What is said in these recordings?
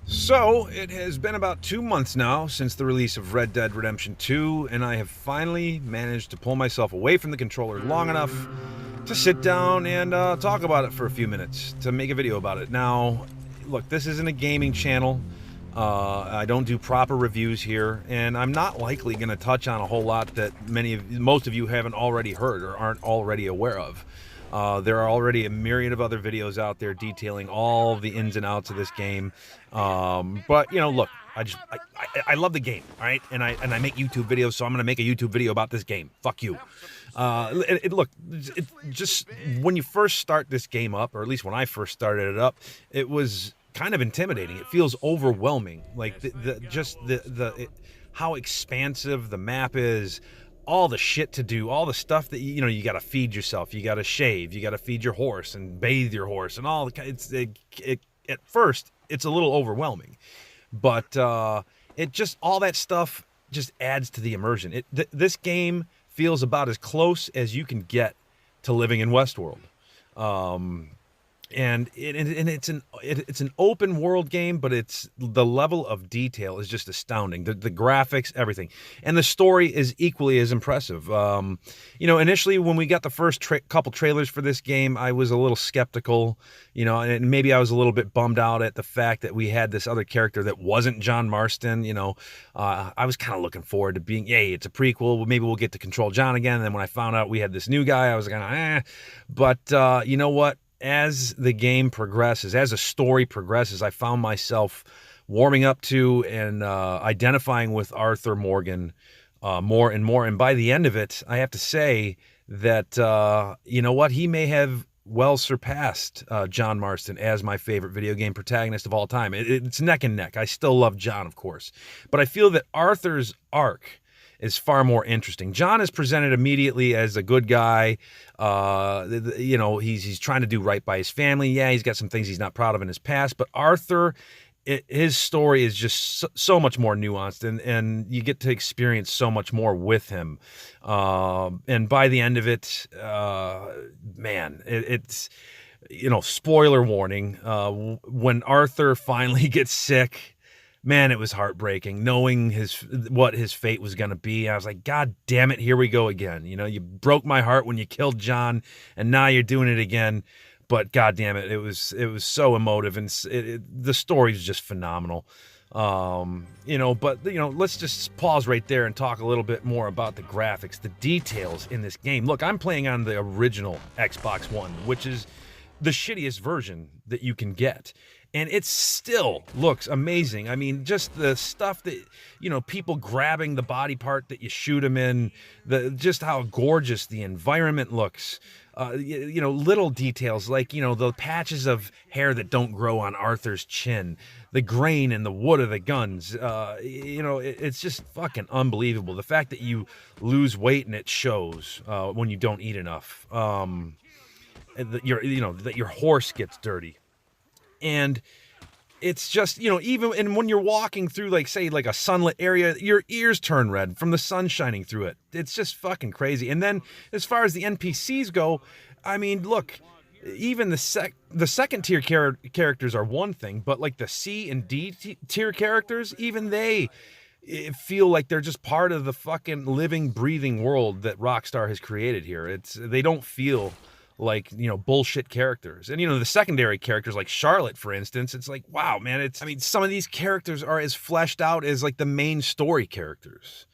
So, it has been about 2 months now since the release of Red Dead Redemption 2, and I have finally managed to pull myself away from the controller long enough to sit down and talk about it for a few minutes, to make a video about it. Now, look, this isn't a gaming channel. I don't do proper reviews here, and I'm not likely going to touch on a whole lot that most of you haven't already heard or aren't already aware of. There are already a myriad of other videos out there detailing all the ins and outs of this game. But look, I love the game, all right, and I make YouTube videos, so I'm gonna make a YouTube video about this game. Fuck you. Look, just when you first start this game up, or at least when I first started it up, it was kind of intimidating. It feels overwhelming, like how expansive the map is. All the shit to do, all the stuff that you got to feed yourself, you got to shave, you got to feed your horse and bathe your horse and all the at first it's a little overwhelming, but it just all that stuff just adds to the immersion. This game feels about as close as you can get to living in Westworld. And it's an open world game, but the level of detail is just astounding. The graphics, everything, and the story is equally as impressive. Initially when we got the first couple trailers for this game, I was a little skeptical, and maybe I was a little bit bummed out at the fact that we had this other character that wasn't John Marston. I was kind of looking forward to being, yay, it's a prequel. Maybe we'll get to control John again. And then when I found out we had this new guy, I was kind of, But you know what? As the game progresses, as the story progresses, I found myself warming up to and identifying with Arthur Morgan more and more. And by the end of it, I have to say that, he may have well surpassed John Marston as my favorite video game protagonist of all time. It's neck and neck. I still love John, of course. But I feel that Arthur's arc is far more interesting. John is presented immediately as a good guy. He's trying to do right by his family. Yeah, he's got some things he's not proud of in his past, but Arthur, his story is just so much more nuanced, and you get to experience so much more with him. And by the end of it, it's spoiler warning. When Arthur finally gets sick, man, it was heartbreaking knowing what his fate was going to be. I was like, God damn it, here we go again. You broke my heart when you killed John, and now you're doing it again. But God damn it, it was so emotive, and the story is just phenomenal. Let's just pause right there and talk a little bit more about the graphics, the details in this game. Look, I'm playing on the original Xbox One, which is the shittiest version that you can get. And it still looks amazing. I mean, just the stuff that, people grabbing the body part that you shoot them in, just how gorgeous the environment looks. Little details like, the patches of hair that don't grow on Arthur's chin, the grain and the wood of the guns. It's just fucking unbelievable. The fact that you lose weight and it shows when you don't eat enough. That your horse gets dirty. And it's just, and when you're walking through, like a sunlit area, your ears turn red from the sun shining through it. It's just fucking crazy. And then as far as the NPCs go, I mean, look, even the second tier characters are one thing, but like the C and D tier characters, even they feel like they're just part of the fucking living, breathing world that Rockstar has created here. They don't feel like, bullshit characters. And, the secondary characters like Charlotte, for instance, it's like, wow, man, some of these characters are as fleshed out as like the main story characters.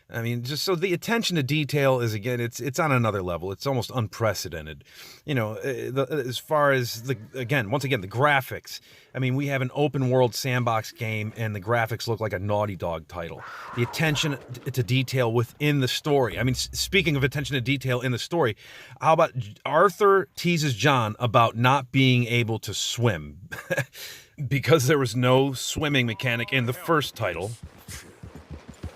I mean, just so the attention to detail is, again, it's on another level. It's almost unprecedented. As far as once again, the graphics. I mean, we have an open world sandbox game and the graphics look like a Naughty Dog title. The attention to detail within the story. I mean, speaking of attention to detail in the story, how about Arthur teases John about not being able to swim because there was no swimming mechanic in the first title.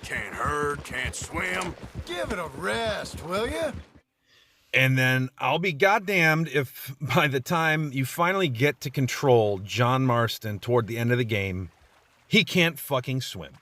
Can't herd, can't swim. Give it a rest, will you? And then I'll be goddamned if by the time you finally get to control John Marston toward the end of the game, he can't fucking swim.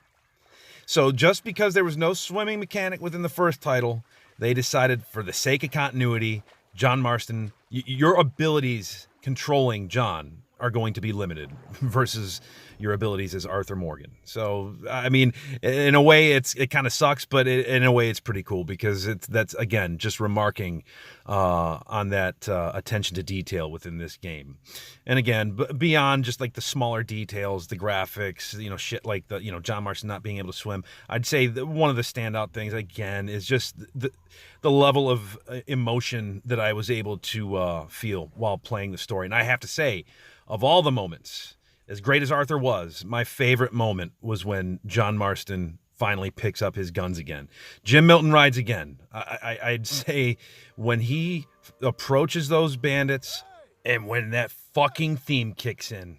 So just because there was no swimming mechanic within the first title, they decided for the sake of continuity, John Marston, your abilities controlling John are going to be limited versus your abilities as Arthur Morgan. So, I mean, in a way, it kind of sucks, but in a way, it's pretty cool because that's again just remarking on that attention to detail within this game. And again, beyond just like the smaller details, the graphics, shit like John Marston not being able to swim, I'd say that one of the standout things again is just the level of emotion that I was able to feel while playing the story. And I have to say, of all the moments, as great as Arthur was, my favorite moment was when John Marston finally picks up his guns again. Jim Milton rides again. I'd say when he approaches those bandits and when that fucking theme kicks in.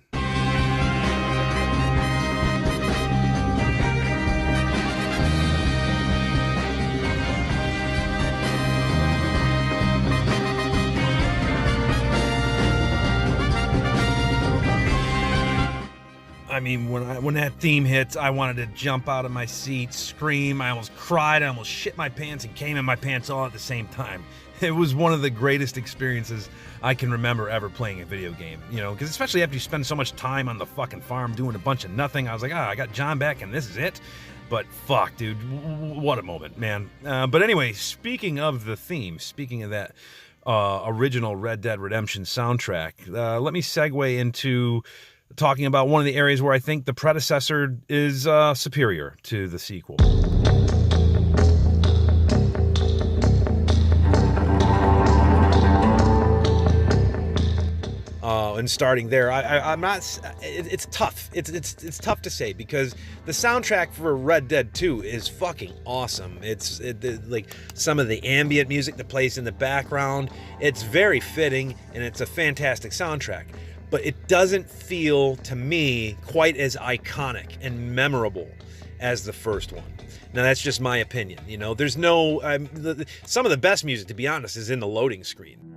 I mean, when that theme hits, I wanted to jump out of my seat, scream. I almost cried. I almost shit my pants and came in my pants all at the same time. It was one of the greatest experiences I can remember ever playing a video game, because especially after you spend so much time on the fucking farm doing a bunch of nothing, I was like, I got John back and this is it. But fuck, dude, what a moment, man. But anyway, speaking of the theme, speaking of that original Red Dead Redemption soundtrack, let me segue into talking about one of the areas where I think the predecessor is superior to the sequel. And starting there, I'm not. It's tough. It's tough to say because the soundtrack for Red Dead 2 is fucking awesome. Like some of the ambient music that plays in the background. It's very fitting and it's a fantastic soundtrack. But it doesn't feel to me quite as iconic and memorable as the first one. Now that's just my opinion. There's no some of the best music, to be honest, is in the loading screen.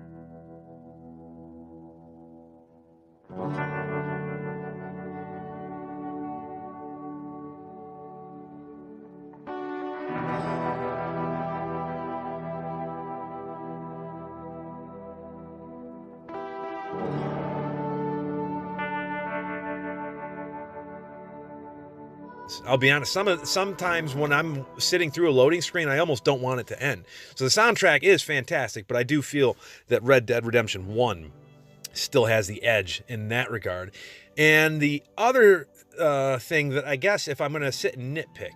I'll be honest, sometimes when I'm sitting through a loading screen, I almost don't want it to end. So the soundtrack is fantastic, but I do feel that Red Dead Redemption 1 still has the edge in that regard. And the other thing that I guess if I'm going to sit and nitpick,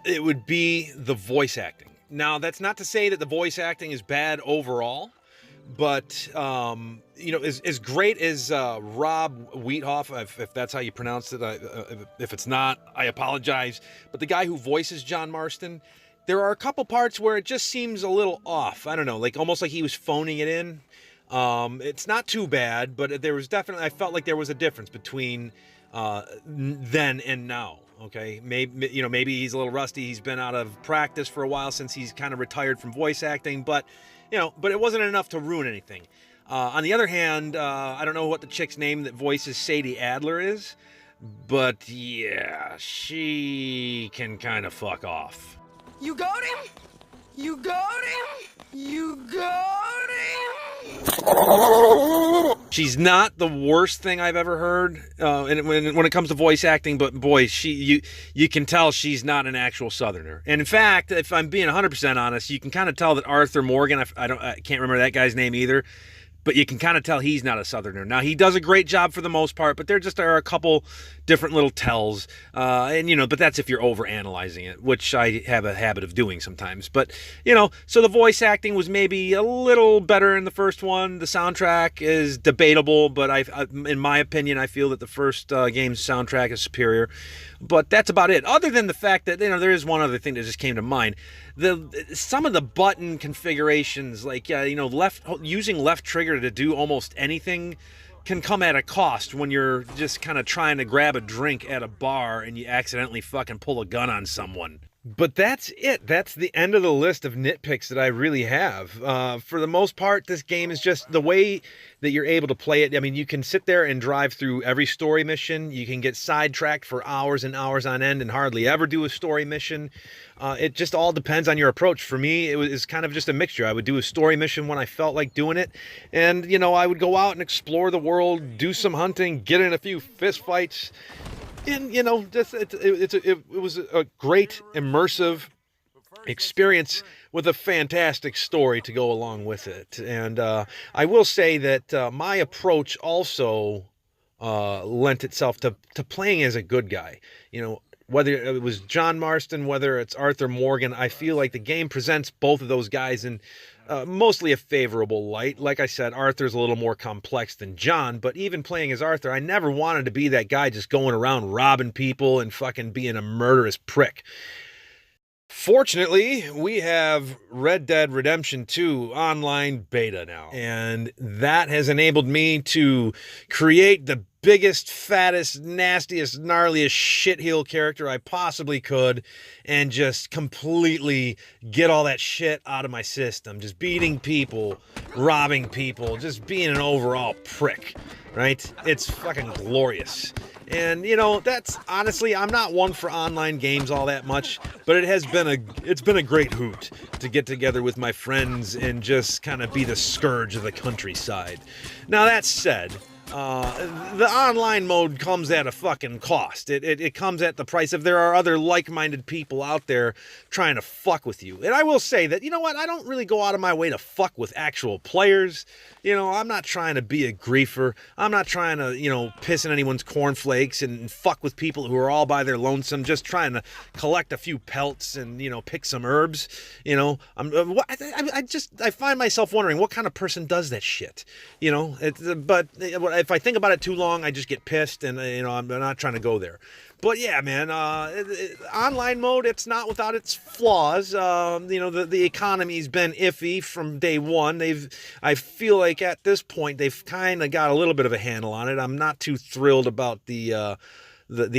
it would be the voice acting. Now, that's not to say that the voice acting is bad overall, but as great as Rob Wheathoff, if that's how you pronounce it, if it's not, I apologize. But the guy who voices John Marston, there are a couple parts where it just seems a little off. I don't know, almost like he was phoning it in. It's not too bad, but there was definitely, I felt like there was a difference between then and now. Okay, maybe he's a little rusty. He's been out of practice for a while since he's kind of retired from voice acting, but it wasn't enough to ruin anything. On the other hand, I don't know what the chick's name that voices Sadie Adler is, but yeah, she can kind of fuck off. You got him? You got him? You got him? She's not the worst thing I've ever heard when it comes to voice acting, but boy, you can tell she's not an actual Southerner. And in fact, if I'm being 100% honest, you can kind of tell that Arthur Morgan, I can't remember that guy's name either, but you can kind of tell he's not a Southerner. Now, he does a great job for the most part, but there just are a couple different little tells. But that's if you're overanalyzing it, which I have a habit of doing sometimes. But, so the voice acting was maybe a little better in the first one. The soundtrack is debatable, but in my opinion, I feel that the first game's soundtrack is superior. But that's about it. Other than the fact that, there is one other thing that just came to mind. Some of the button configurations, using left trigger to do almost anything can come at a cost when you're just kind of trying to grab a drink at a bar and you accidentally fucking pull a gun on someone. But that's it. That's the end of the list of nitpicks that I really have. For the most part, this game is just the way that you're able to play it. I mean, you can sit there and drive through every story mission. You can get sidetracked for hours and hours on end and hardly ever do a story mission. It just all depends on your approach. For me, it was kind of just a mixture. I would do a story mission when I felt like doing it. And, you know, I would go out and explore the world, do some hunting, get in a few fist fights. And, you know, just it was a great immersive experience with a fantastic story to go along with it. And I will say that my approach also lent itself to playing as a good guy. You know, whether it was John Marston, whether it's Arthur Morgan, I feel like the game presents both of those guys in mostly a favorable light. Like I said, Arthur's a little more complex than John, but even playing as Arthur, I never wanted to be that guy just going around robbing people and fucking being a murderous prick. Fortunately, we have Red Dead Redemption 2 online beta now, and that has enabled me to create the biggest, fattest, nastiest, gnarliest shitheel character I possibly could and just completely get all that shit out of my system. Just beating people, robbing people, just being an overall prick, right? It's fucking glorious. And, you know, that's honestly, I'm not one for online games all that much, but it's been a great hoot to get together with my friends and just kind of be the scourge of the countryside. Now, that said, the online mode comes at a fucking cost. It comes at the price of there are other like-minded people out there trying to fuck with you. And I will say that, you know what, I don't really go out of my way to fuck with actual players. You know, I'm not trying to be a griefer. I'm not trying to, you know, piss in anyone's cornflakes and fuck with people who are all by their lonesome, just trying to collect a few pelts and, you know, pick some herbs. You know, I find myself wondering what kind of person does that shit. You know, but if I think about it too long, I just get pissed, and you know, I'm not trying to go there. But yeah, man, online mode, it's not without its flaws. You know, the economy's been iffy from day one. I feel like at this point they've kind of got a little bit of a handle on it. I'm not too thrilled about the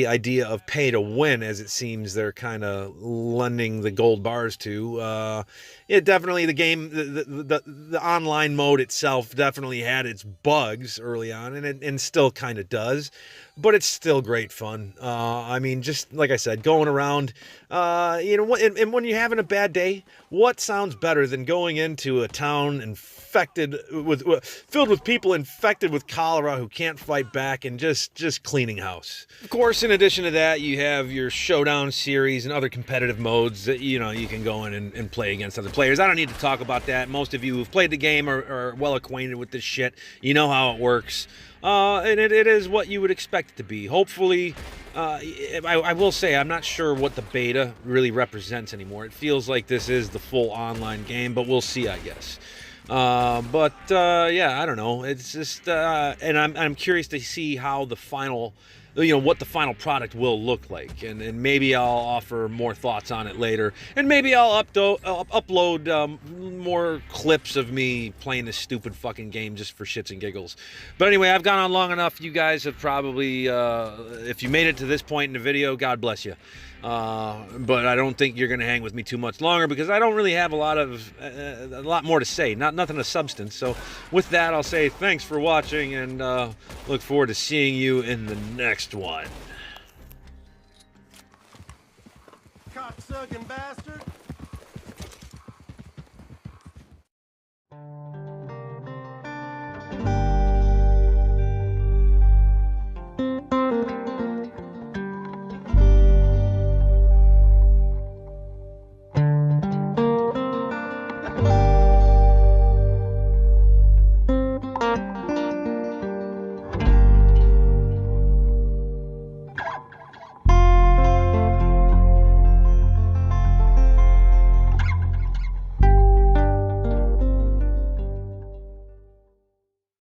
idea of pay to win, as it seems they're kind of lending the gold bars to. Definitely the game, the online mode itself definitely had its bugs early on, and still kind of does, but it's still great fun. I mean, just like I said, going around, you know, and when you're having a bad day, what sounds better than going into a town filled with people infected with cholera who can't fight back and just cleaning house. Of course, in addition to that, you have your showdown series and other competitive modes that, you know, you can go in and play against other players. I don't need to talk about that. Most of you who've played the game are well acquainted with this shit. You know how it works. And it is what you would expect it to be. Hopefully, I will say I'm not sure what the beta really represents anymore. It feels like this is the full online game, but we'll see, I guess. Yeah, I don't know. It's just, and I'm curious to see how the final, you know, what the final product will look like, and maybe I'll offer more thoughts on it later, and maybe I'll upload more clips of me playing this stupid fucking game just for shits and giggles. But anyway, I've gone on long enough. You guys have probably, if you made it to this point in the video, God bless you. But I don't think you're going to hang with me too much longer because I don't really have a lot more to say, nothing of substance. So with that, I'll say thanks for watching, and look forward to seeing you in the next one. Cocksucking bastard!